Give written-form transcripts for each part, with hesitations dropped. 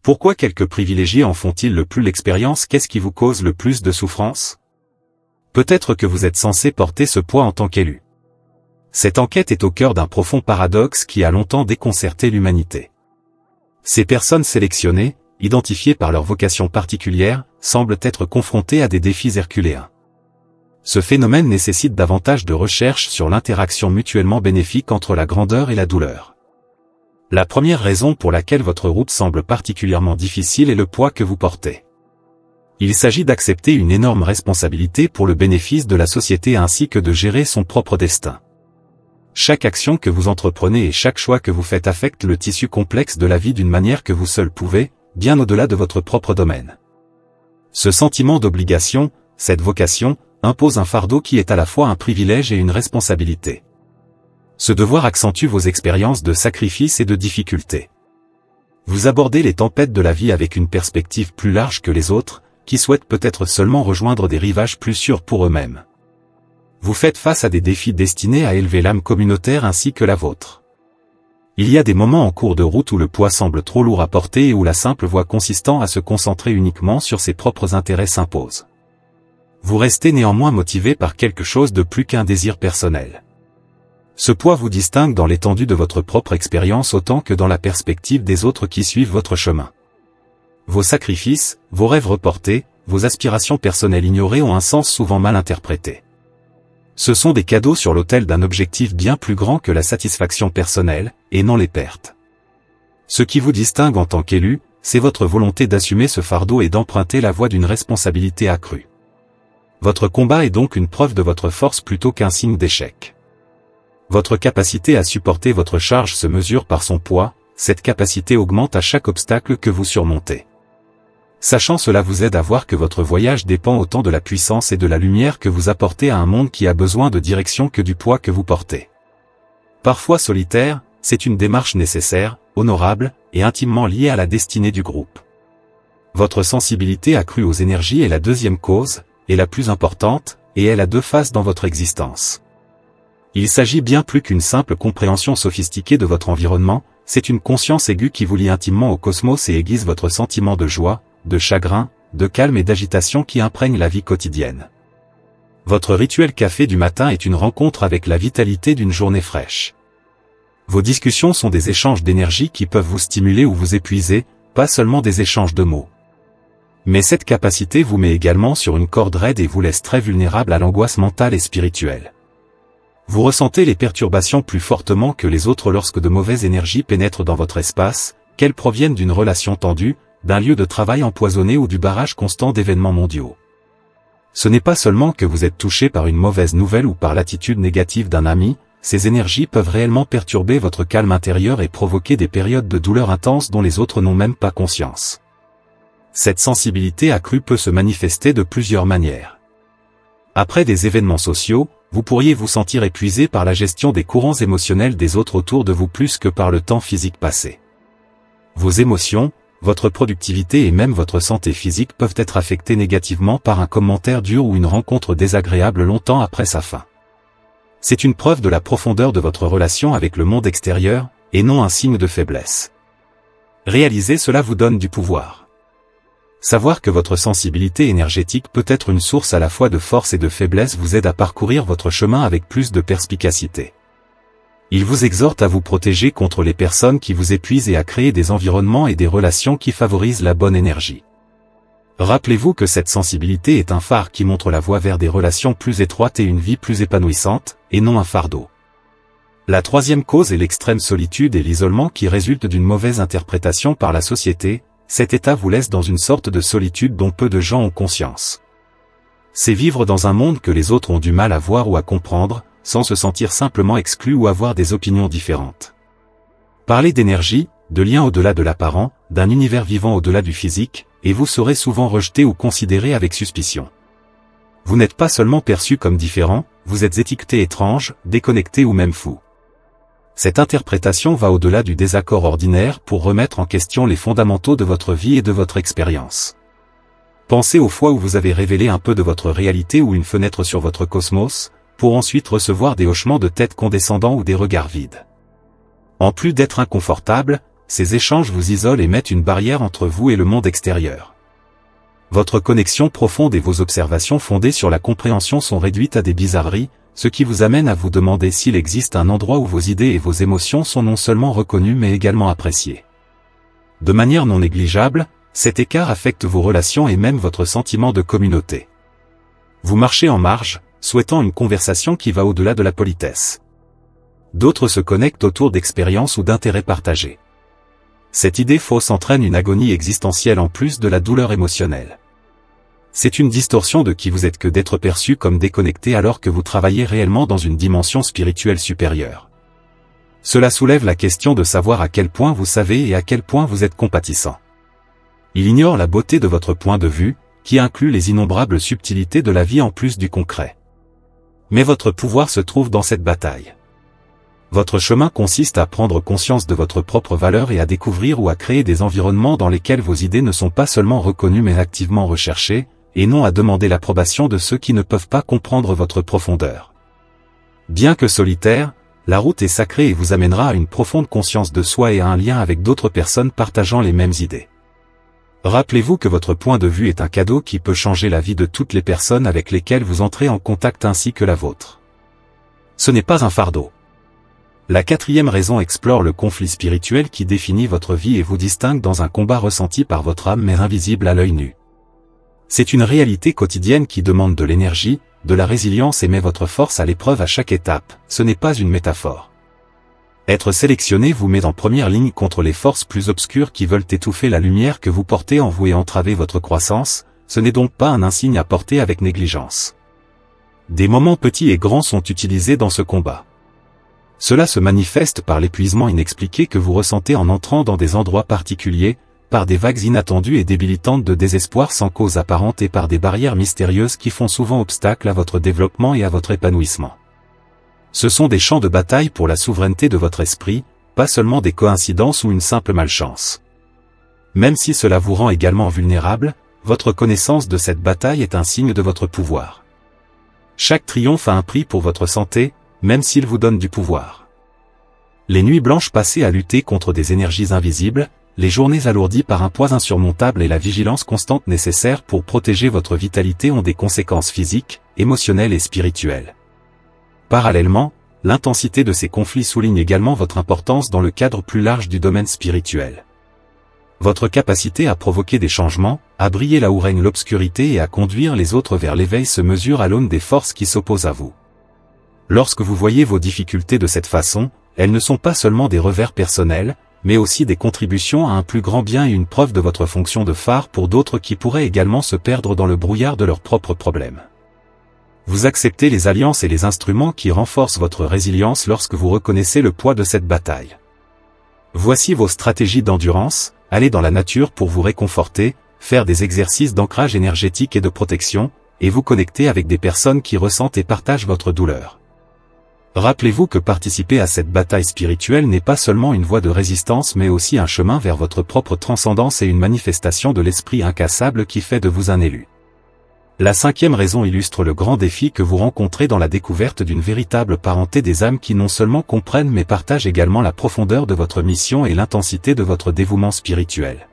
Pourquoi quelques privilégiés en font-ils le plus l'expérience? Qu'est-ce qui vous cause le plus de souffrance? Peut-être que vous êtes censé porter ce poids en tant qu'élu. Cette enquête est au cœur d'un profond paradoxe qui a longtemps déconcerté l'humanité. Ces personnes sélectionnées, identifiées par leur vocation particulière, semblent être confrontées à des défis herculéens. Ce phénomène nécessite davantage de recherche sur l'interaction mutuellement bénéfique entre la grandeur et la douleur. La première raison pour laquelle votre route semble particulièrement difficile est le poids que vous portez. Il s'agit d'accepter une énorme responsabilité pour le bénéfice de la société ainsi que de gérer son propre destin. Chaque action que vous entreprenez et chaque choix que vous faites affecte le tissu complexe de la vie d'une manière que vous seul pouvez, bien au-delà de votre propre domaine. Ce sentiment d'obligation, cette vocation, impose un fardeau qui est à la fois un privilège et une responsabilité. Ce devoir accentue vos expériences de sacrifice et de difficulté. Vous abordez les tempêtes de la vie avec une perspective plus large que les autres, qui souhaitent peut-être seulement rejoindre des rivages plus sûrs pour eux-mêmes. Vous faites face à des défis destinés à élever l'âme communautaire ainsi que la vôtre. Il y a des moments en cours de route où le poids semble trop lourd à porter et où la simple voie consistant à se concentrer uniquement sur ses propres intérêts s'impose. Vous restez néanmoins motivé par quelque chose de plus qu'un désir personnel. Ce poids vous distingue dans l'étendue de votre propre expérience autant que dans la perspective des autres qui suivent votre chemin. Vos sacrifices, vos rêves reportés, vos aspirations personnelles ignorées ont un sens souvent mal interprété. Ce sont des cadeaux sur l'autel d'un objectif bien plus grand que la satisfaction personnelle, et non les pertes. Ce qui vous distingue en tant qu'élu, c'est votre volonté d'assumer ce fardeau et d'emprunter la voie d'une responsabilité accrue. Votre combat est donc une preuve de votre force plutôt qu'un signe d'échec. Votre capacité à supporter votre charge se mesure par son poids, cette capacité augmente à chaque obstacle que vous surmontez. Sachant cela vous aide à voir que votre voyage dépend autant de la puissance et de la lumière que vous apportez à un monde qui a besoin de direction que du poids que vous portez. Parfois solitaire, c'est une démarche nécessaire, honorable, et intimement liée à la destinée du groupe. Votre sensibilité accrue aux énergies est la deuxième cause, et la plus importante, et elle a deux faces dans votre existence. Il s'agit bien plus qu'une simple compréhension sophistiquée de votre environnement, c'est une conscience aiguë qui vous lie intimement au cosmos et aiguise votre sentiment de joie, de chagrin, de calme et d'agitation qui imprègne la vie quotidienne. Votre rituel café du matin est une rencontre avec la vitalité d'une journée fraîche. Vos discussions sont des échanges d'énergie qui peuvent vous stimuler ou vous épuiser, pas seulement des échanges de mots. Mais cette capacité vous met également sur une corde raide et vous laisse très vulnérable à l'angoisse mentale et spirituelle. Vous ressentez les perturbations plus fortement que les autres lorsque de mauvaises énergies pénètrent dans votre espace, qu'elles proviennent d'une relation tendue, d'un lieu de travail empoisonné ou du barrage constant d'événements mondiaux. Ce n'est pas seulement que vous êtes touché par une mauvaise nouvelle ou par l'attitude négative d'un ami, ces énergies peuvent réellement perturber votre calme intérieur et provoquer des périodes de douleur intense dont les autres n'ont même pas conscience. Cette sensibilité accrue peut se manifester de plusieurs manières. Après des événements sociaux, vous pourriez vous sentir épuisé par la gestion des courants émotionnels des autres autour de vous plus que par le temps physique passé. Vos émotions, votre productivité et même votre santé physique peuvent être affectés négativement par un commentaire dur ou une rencontre désagréable longtemps après sa fin. C'est une preuve de la profondeur de votre relation avec le monde extérieur, et non un signe de faiblesse. Réaliser cela vous donne du pouvoir. Savoir que votre sensibilité énergétique peut être une source à la fois de force et de faiblesse vous aide à parcourir votre chemin avec plus de perspicacité. Il vous exhorte à vous protéger contre les personnes qui vous épuisent et à créer des environnements et des relations qui favorisent la bonne énergie. Rappelez-vous que cette sensibilité est un phare qui montre la voie vers des relations plus étroites et une vie plus épanouissante, et non un fardeau. La troisième cause est l'extrême solitude et l'isolement qui résulte d'une mauvaise interprétation par la société. Cet état vous laisse dans une sorte de solitude dont peu de gens ont conscience. C'est vivre dans un monde que les autres ont du mal à voir ou à comprendre, sans se sentir simplement exclu ou avoir des opinions différentes. Parlez d'énergie, de liens au-delà de l'apparent, d'un univers vivant au-delà du physique, et vous serez souvent rejeté ou considéré avec suspicion. Vous n'êtes pas seulement perçu comme différent, vous êtes étiqueté étrange, déconnecté ou même fou. Cette interprétation va au-delà du désaccord ordinaire pour remettre en question les fondamentaux de votre vie et de votre expérience. Pensez aux fois où vous avez révélé un peu de votre réalité ou une fenêtre sur votre cosmos, pour ensuite recevoir des hochements de tête condescendants ou des regards vides. En plus d'être inconfortable, ces échanges vous isolent et mettent une barrière entre vous et le monde extérieur. Votre connexion profonde et vos observations fondées sur la compréhension sont réduites à des bizarreries, ce qui vous amène à vous demander s'il existe un endroit où vos idées et vos émotions sont non seulement reconnues mais également appréciées. De manière non négligeable, cet écart affecte vos relations et même votre sentiment de communauté. Vous marchez en marge, souhaitant une conversation qui va au-delà de la politesse. D'autres se connectent autour d'expériences ou d'intérêts partagés. Cette idée fausse entraîne une agonie existentielle en plus de la douleur émotionnelle. C'est une distorsion de qui vous êtes que d'être perçu comme déconnecté alors que vous travaillez réellement dans une dimension spirituelle supérieure. Cela soulève la question de savoir à quel point vous savez et à quel point vous êtes compatissant. Il ignore la beauté de votre point de vue, qui inclut les innombrables subtilités de la vie en plus du concret. Mais votre pouvoir se trouve dans cette bataille. Votre chemin consiste à prendre conscience de votre propre valeur et à découvrir ou à créer des environnements dans lesquels vos idées ne sont pas seulement reconnues mais activement recherchées, et non à demander l'approbation de ceux qui ne peuvent pas comprendre votre profondeur. Bien que solitaire, la route est sacrée et vous amènera à une profonde conscience de soi et à un lien avec d'autres personnes partageant les mêmes idées. Rappelez-vous que votre point de vue est un cadeau qui peut changer la vie de toutes les personnes avec lesquelles vous entrez en contact ainsi que la vôtre. Ce n'est pas un fardeau. La quatrième raison explore le conflit spirituel qui définit votre vie et vous distingue dans un combat ressenti par votre âme mais invisible à l'œil nu. C'est une réalité quotidienne qui demande de l'énergie, de la résilience et met votre force à l'épreuve à chaque étape, ce n'est pas une métaphore. Être sélectionné vous met en première ligne contre les forces plus obscures qui veulent étouffer la lumière que vous portez en vous et entraver votre croissance, ce n'est donc pas un insigne à porter avec négligence. Des moments petits et grands sont utilisés dans ce combat. Cela se manifeste par l'épuisement inexpliqué que vous ressentez en entrant dans des endroits particuliers, par des vagues inattendues et débilitantes de désespoir sans cause apparente et par des barrières mystérieuses qui font souvent obstacle à votre développement et à votre épanouissement. Ce sont des champs de bataille pour la souveraineté de votre esprit, pas seulement des coïncidences ou une simple malchance. Même si cela vous rend également vulnérable, votre connaissance de cette bataille est un signe de votre pouvoir. Chaque triomphe a un prix pour votre santé, même s'il vous donne du pouvoir. Les nuits blanches passées à lutter contre des énergies invisibles, les journées alourdies par un poids insurmontable et la vigilance constante nécessaire pour protéger votre vitalité ont des conséquences physiques, émotionnelles et spirituelles. Parallèlement, l'intensité de ces conflits souligne également votre importance dans le cadre plus large du domaine spirituel. Votre capacité à provoquer des changements, à briller là où règne l'obscurité et à conduire les autres vers l'éveil se mesure à l'aune des forces qui s'opposent à vous. Lorsque vous voyez vos difficultés de cette façon, elles ne sont pas seulement des revers personnels, mais aussi des contributions à un plus grand bien et une preuve de votre fonction de phare pour d'autres qui pourraient également se perdre dans le brouillard de leurs propres problèmes. Vous acceptez les alliances et les instruments qui renforcent votre résilience lorsque vous reconnaissez le poids de cette bataille. Voici vos stratégies d'endurance, allez dans la nature pour vous réconforter, faire des exercices d'ancrage énergétique et de protection, et vous connecter avec des personnes qui ressentent et partagent votre douleur. Rappelez-vous que participer à cette bataille spirituelle n'est pas seulement une voie de résistance mais aussi un chemin vers votre propre transcendance et une manifestation de l'esprit incassable qui fait de vous un élu. La cinquième raison illustre le grand défi que vous rencontrez dans la découverte d'une véritable parenté des âmes qui non seulement comprennent mais partagent également la profondeur de votre mission et l'intensité de votre dévouement spirituel.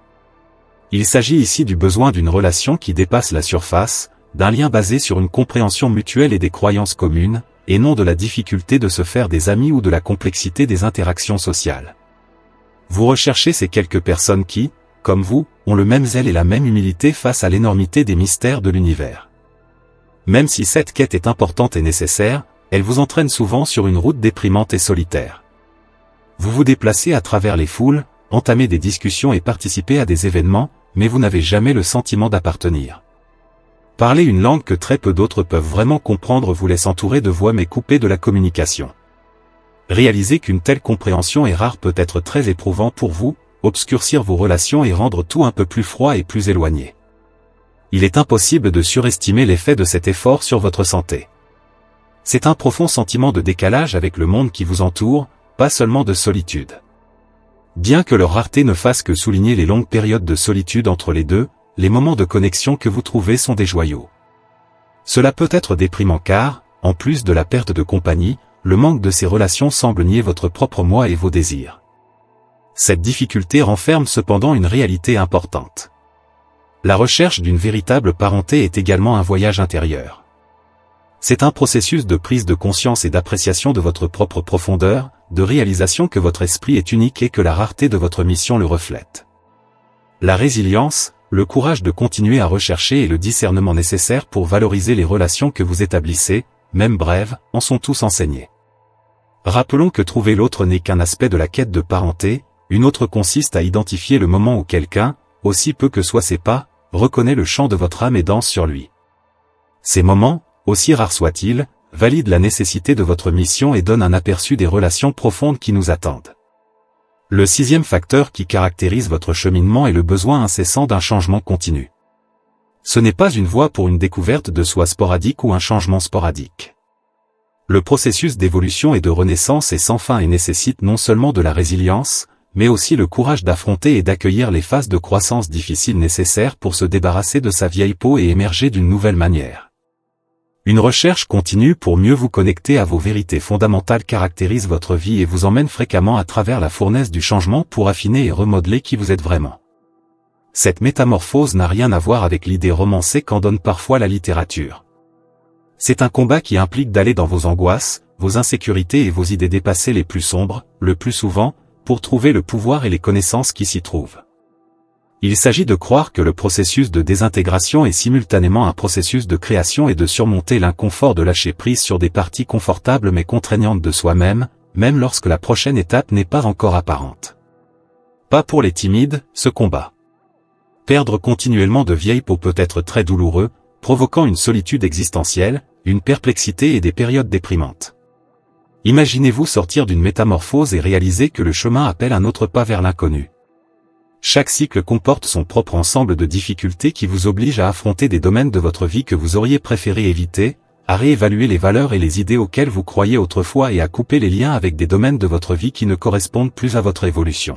Il s'agit ici du besoin d'une relation qui dépasse la surface, d'un lien basé sur une compréhension mutuelle et des croyances communes, et non de la difficulté de se faire des amis ou de la complexité des interactions sociales. Vous recherchez ces quelques personnes qui, comme vous, ont le même zèle et la même humilité face à l'énormité des mystères de l'univers. Même si cette quête est importante et nécessaire, elle vous entraîne souvent sur une route déprimante et solitaire. Vous vous déplacez à travers les foules, entamez des discussions et participez à des événements, mais vous n'avez jamais le sentiment d'appartenir. Parler une langue que très peu d'autres peuvent vraiment comprendre vous laisse entourer de voix mais coupé de la communication. Réaliser qu'une telle compréhension est rare peut être très éprouvant pour vous, obscurcir vos relations et rendre tout un peu plus froid et plus éloigné. Il est impossible de surestimer l'effet de cet effort sur votre santé. C'est un profond sentiment de décalage avec le monde qui vous entoure, pas seulement de solitude. Bien que leur rareté ne fasse que souligner les longues périodes de solitude entre les deux, les moments de connexion que vous trouvez sont des joyaux. Cela peut être déprimant car, en plus de la perte de compagnie, le manque de ces relations semble nier votre propre moi et vos désirs. Cette difficulté renferme cependant une réalité importante. La recherche d'une véritable parenté est également un voyage intérieur. C'est un processus de prise de conscience et d'appréciation de votre propre profondeur, de réalisation que votre esprit est unique et que la rareté de votre mission le reflète. La résilience, le courage de continuer à rechercher et le discernement nécessaire pour valoriser les relations que vous établissez, même brèves, en sont tous enseignés. Rappelons que trouver l'autre n'est qu'un aspect de la quête de parenté, une autre consiste à identifier le moment où quelqu'un, aussi peu que soient ses pas, reconnaît le chant de votre âme et danse sur lui. Ces moments, aussi rares soient-ils, valident la nécessité de votre mission et donnent un aperçu des relations profondes qui nous attendent. Le sixième facteur qui caractérise votre cheminement est le besoin incessant d'un changement continu. Ce n'est pas une voie pour une découverte de soi sporadique ou un changement sporadique. Le processus d'évolution et de renaissance est sans fin et nécessite non seulement de la résilience, mais aussi le courage d'affronter et d'accueillir les phases de croissance difficiles nécessaires pour se débarrasser de sa vieille peau et émerger d'une nouvelle manière. Une recherche continue pour mieux vous connecter à vos vérités fondamentales caractérise votre vie et vous emmène fréquemment à travers la fournaise du changement pour affiner et remodeler qui vous êtes vraiment. Cette métamorphose n'a rien à voir avec l'idée romancée qu'en donne parfois la littérature. C'est un combat qui implique d'aller dans vos angoisses, vos insécurités et vos idées dépassées les plus sombres, le plus souvent, pour trouver le pouvoir et les connaissances qui s'y trouvent. Il s'agit de croire que le processus de désintégration est simultanément un processus de création et de surmonter l'inconfort de lâcher prise sur des parties confortables mais contraignantes de soi-même, même lorsque la prochaine étape n'est pas encore apparente. Pas pour les timides, ce combat. Perdre continuellement de vieille peau peut être très douloureux, provoquant une solitude existentielle, une perplexité et des périodes déprimantes. Imaginez-vous sortir d'une métamorphose et réaliser que le chemin appelle un autre pas vers l'inconnu. Chaque cycle comporte son propre ensemble de difficultés qui vous obligent à affronter des domaines de votre vie que vous auriez préféré éviter, à réévaluer les valeurs et les idées auxquelles vous croyiez autrefois et à couper les liens avec des domaines de votre vie qui ne correspondent plus à votre évolution.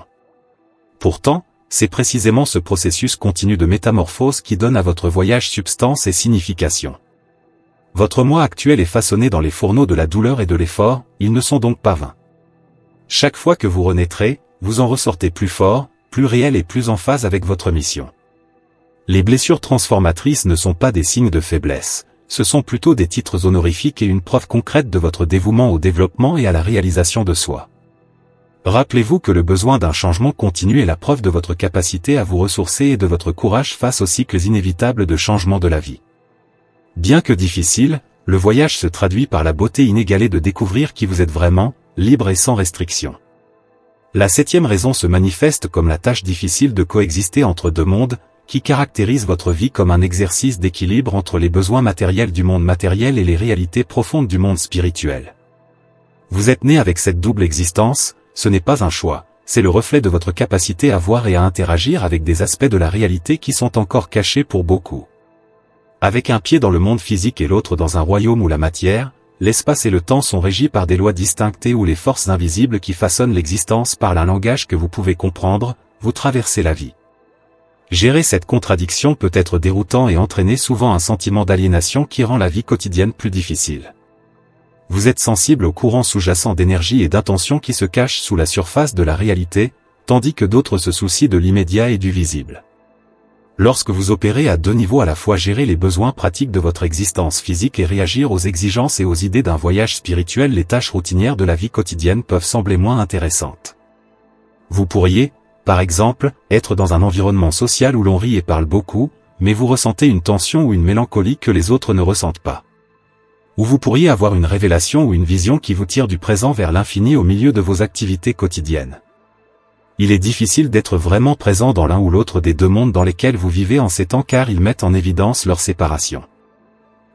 Pourtant, c'est précisément ce processus continu de métamorphose qui donne à votre voyage substance et signification. Votre moi actuel est façonné dans les fourneaux de la douleur et de l'effort, ils ne sont donc pas vains. Chaque fois que vous renaîtrez, vous en ressortez plus fort, plus réel et plus en phase avec votre mission. Les blessures transformatrices ne sont pas des signes de faiblesse, ce sont plutôt des titres honorifiques et une preuve concrète de votre dévouement au développement et à la réalisation de soi. Rappelez-vous que le besoin d'un changement continu est la preuve de votre capacité à vous ressourcer et de votre courage face aux cycles inévitables de changement de la vie. Bien que difficile, le voyage se traduit par la beauté inégalée de découvrir qui vous êtes vraiment, libre et sans restriction. La septième raison se manifeste comme la tâche difficile de coexister entre deux mondes, qui caractérise votre vie comme un exercice d'équilibre entre les besoins matériels du monde matériel et les réalités profondes du monde spirituel. Vous êtes né avec cette double existence, ce n'est pas un choix, c'est le reflet de votre capacité à voir et à interagir avec des aspects de la réalité qui sont encore cachés pour beaucoup. Avec un pied dans le monde physique et l'autre dans un royaume où la matière, l'espace et le temps sont régis par des lois distinctes et où les forces invisibles qui façonnent l'existence parlent un langage que vous pouvez comprendre, vous traversez la vie. Gérer cette contradiction peut être déroutant et entraîner souvent un sentiment d'aliénation qui rend la vie quotidienne plus difficile. Vous êtes sensible aux courants sous-jacents d'énergie et d'intention qui se cachent sous la surface de la réalité, tandis que d'autres se soucient de l'immédiat et du visible. Lorsque vous opérez à deux niveaux à la fois gérer les besoins pratiques de votre existence physique et réagir aux exigences et aux idées d'un voyage spirituel, les tâches routinières de la vie quotidienne peuvent sembler moins intéressantes. Vous pourriez, par exemple, être dans un environnement social où l'on rit et parle beaucoup, mais vous ressentez une tension ou une mélancolie que les autres ne ressentent pas. Ou vous pourriez avoir une révélation ou une vision qui vous tire du présent vers l'infini au milieu de vos activités quotidiennes. Il est difficile d'être vraiment présent dans l'un ou l'autre des deux mondes dans lesquels vous vivez en ces temps car ils mettent en évidence leur séparation.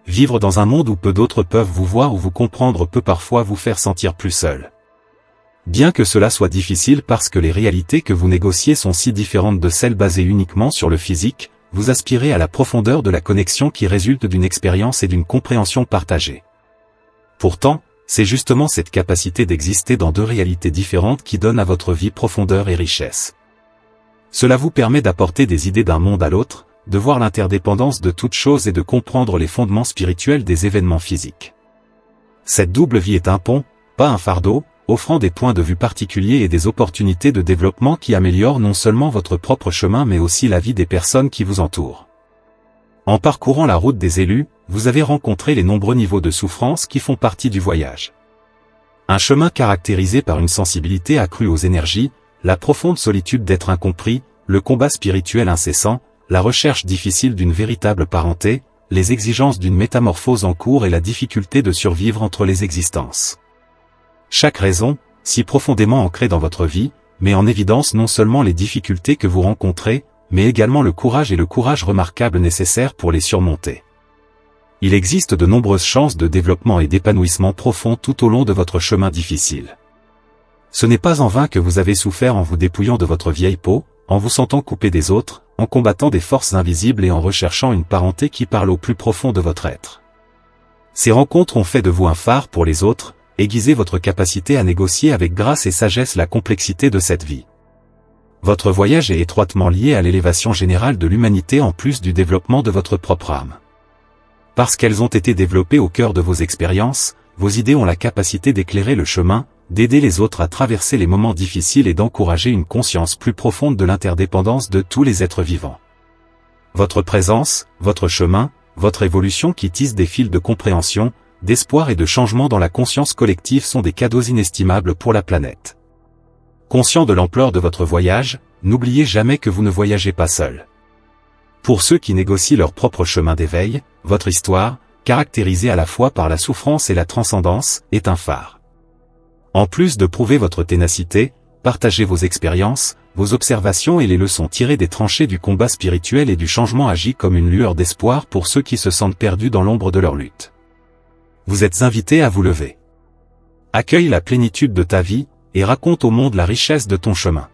Vivre dans un monde où peu d'autres peuvent vous voir ou vous comprendre peut parfois vous faire sentir plus seul. Bien que cela soit difficile parce que les réalités que vous négociez sont si différentes de celles basées uniquement sur le physique, vous aspirez à la profondeur de la connexion qui résulte d'une expérience et d'une compréhension partagée. Pourtant, c'est justement cette capacité d'exister dans deux réalités différentes qui donne à votre vie profondeur et richesse. Cela vous permet d'apporter des idées d'un monde à l'autre, de voir l'interdépendance de toutes choses et de comprendre les fondements spirituels des événements physiques. Cette double vie est un pont, pas un fardeau, offrant des points de vue particuliers et des opportunités de développement qui améliorent non seulement votre propre chemin mais aussi la vie des personnes qui vous entourent. En parcourant la route des élus, vous avez rencontré les nombreux niveaux de souffrance qui font partie du voyage. Un chemin caractérisé par une sensibilité accrue aux énergies, la profonde solitude d'être incompris, le combat spirituel incessant, la recherche difficile d'une véritable parenté, les exigences d'une métamorphose en cours et la difficulté de survivre entre les existences. Chaque raison, si profondément ancrée dans votre vie, met en évidence non seulement les difficultés que vous rencontrez, mais également le courage remarquable nécessaires pour les surmonter. Il existe de nombreuses chances de développement et d'épanouissement profond tout au long de votre chemin difficile. Ce n'est pas en vain que vous avez souffert en vous dépouillant de votre vieille peau, en vous sentant coupé des autres, en combattant des forces invisibles et en recherchant une parenté qui parle au plus profond de votre être. Ces rencontres ont fait de vous un phare pour les autres, aiguisé votre capacité à négocier avec grâce et sagesse la complexité de cette vie. Votre voyage est étroitement lié à l'élévation générale de l'humanité en plus du développement de votre propre âme. Parce qu'elles ont été développées au cœur de vos expériences, vos idées ont la capacité d'éclairer le chemin, d'aider les autres à traverser les moments difficiles et d'encourager une conscience plus profonde de l'interdépendance de tous les êtres vivants. Votre présence, votre chemin, votre évolution qui tisse des fils de compréhension, d'espoir et de changement dans la conscience collective sont des cadeaux inestimables pour la planète. Conscient de l'ampleur de votre voyage, n'oubliez jamais que vous ne voyagez pas seul. Pour ceux qui négocient leur propre chemin d'éveil, votre histoire, caractérisée à la fois par la souffrance et la transcendance, est un phare. En plus de prouver votre ténacité, partagez vos expériences, vos observations et les leçons tirées des tranchées du combat spirituel et du changement agit comme une lueur d'espoir pour ceux qui se sentent perdus dans l'ombre de leur lutte. Vous êtes invités à vous lever. Accueille la plénitude de ta vie, et raconte au monde la richesse de ton chemin.